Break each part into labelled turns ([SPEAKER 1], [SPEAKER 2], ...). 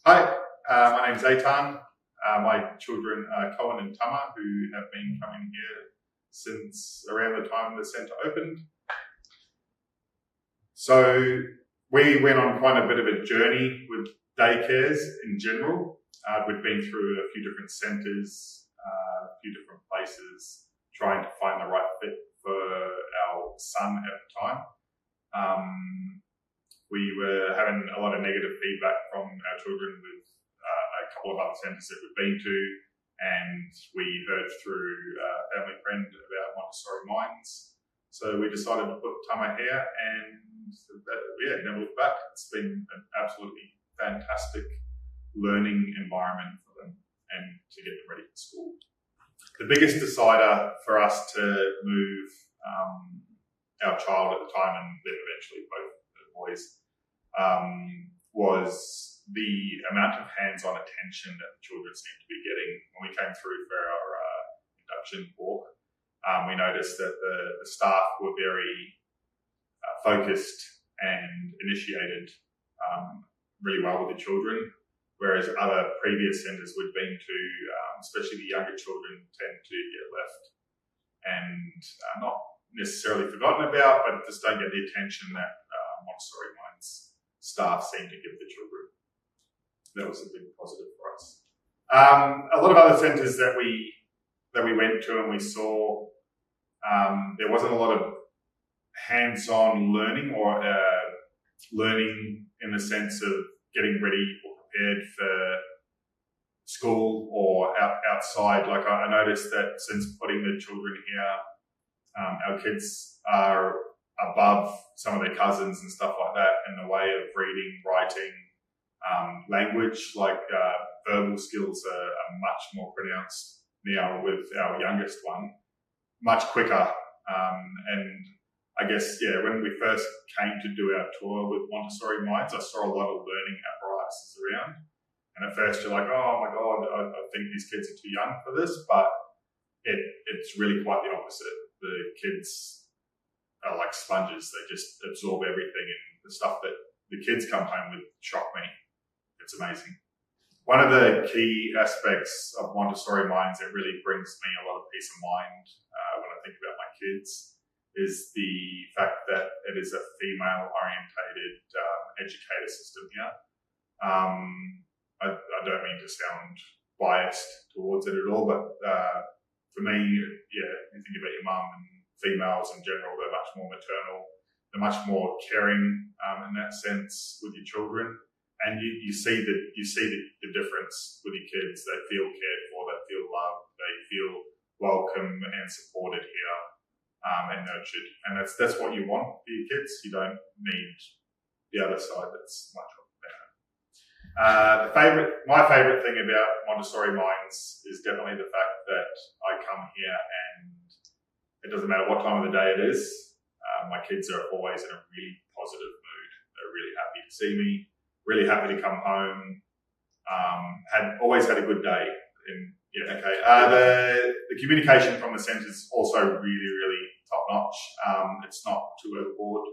[SPEAKER 1] Hi, my name's Eitan. My children are Cohen and Tama, who have been coming here since around the time the centre opened. So we went on quite a bit of a journey with daycares in general. We'd been through a few different centres, a few different places, trying to find the right fit for our son at the time. We were having a lot of negative feedback from our children with a couple of other centres that we've been to, and we heard through a family friend about Montessori Minds. So we decided to put Tama here, and never looked back. It's been an absolutely fantastic learning environment for them and to get them ready for school. The biggest decider for us to move our child at the time, and then eventually both the boys, was the amount of hands-on attention that the children seemed to be getting. When we came through for our induction walk, we noticed that the staff were very focused and initiated really well with the children, whereas other previous centres we'd been to, especially the younger children, tend to get left and not necessarily forgotten about, but just don't get the attention that Montessori Minds staff seem to give the children. That was a big positive for us. A lot of other centres that we went to and we saw, there wasn't a lot of hands-on learning or learning in the sense of getting ready or prepared for school or outside. Like I noticed that since putting the children here, our kids are above some of their cousins and stuff like that in the way of reading, writing, language, like verbal skills are much more pronounced now with our youngest one, much quicker. And I guess, when we first came to do our tour with Montessori Minds, I saw a lot of learning apparatuses around. And at first you're like, oh my God, I think these kids are too young for this, but it's really quite the opposite. The kids are like sponges. They just absorb everything, and the stuff that the kids come home with shock me. It's amazing. One of the key aspects of Montessori Minds that really brings me a lot of peace of mind when I think about my kids is the fact that it is a female-orientated educator system here. I don't mean to sound biased towards it at all, but for me, you think about your mum and females in general, they're much more maternal, they're much more caring in that sense with your children, and you see the difference with your kids. They feel cared for, they feel loved, they feel welcome and supported here and nurtured, and that's what you want for your kids. You don't need the other side that's much better. My favourite thing about Montessori Minds is definitely the fact that I come here and it doesn't matter what time of the day it is, my kids are always in a really positive mood. They're really happy to see me, really happy to come home, always had a good day. The communication from the centre is also really, really top-notch. It's not too overboard,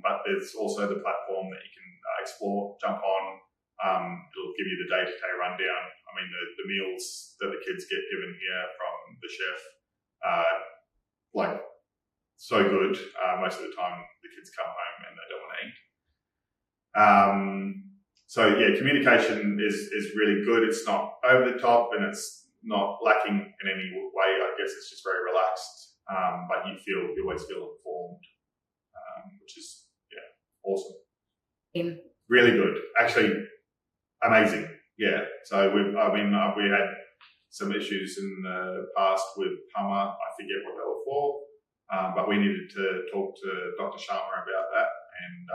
[SPEAKER 1] but there's also the platform that you can explore, jump on. It'll give you the day-to-day rundown. I mean, the meals that the kids get given here from the chef, so good. Most of the time the kids come home and they don't want to eat. Communication is really good. It's not over the top and it's not lacking in any way. I guess it's just very relaxed, but you always feel informed, which is awesome. Really good, actually amazing. So we had some issues in the past with Tama. I forget what they were for, but we needed to talk to Dr. Sharma about that, and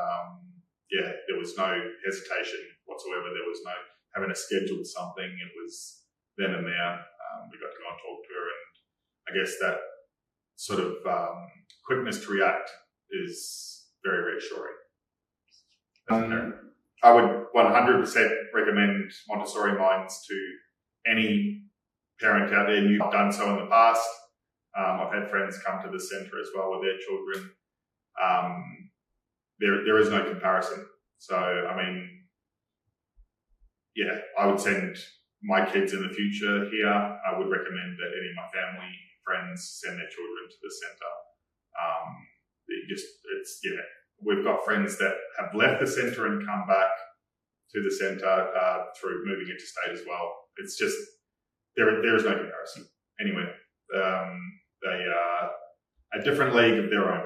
[SPEAKER 1] there was no hesitation whatsoever. There was no having to schedule something. It was then and there. We got to go and talk to her, and I guess that sort of quickness to react is very reassuring. I would 100% recommend Montessori Minds to any parent out there, and you've done so in the past. I've had friends come to the centre as well with their children. There is no comparison. So, I mean, yeah, I would send my kids in the future here. I would recommend that any of my family, friends send their children to the centre. We've got friends that have left the centre and come back to the centre through moving interstate as well. It's just, there is no comparison. Anyway, they are a different league of their own.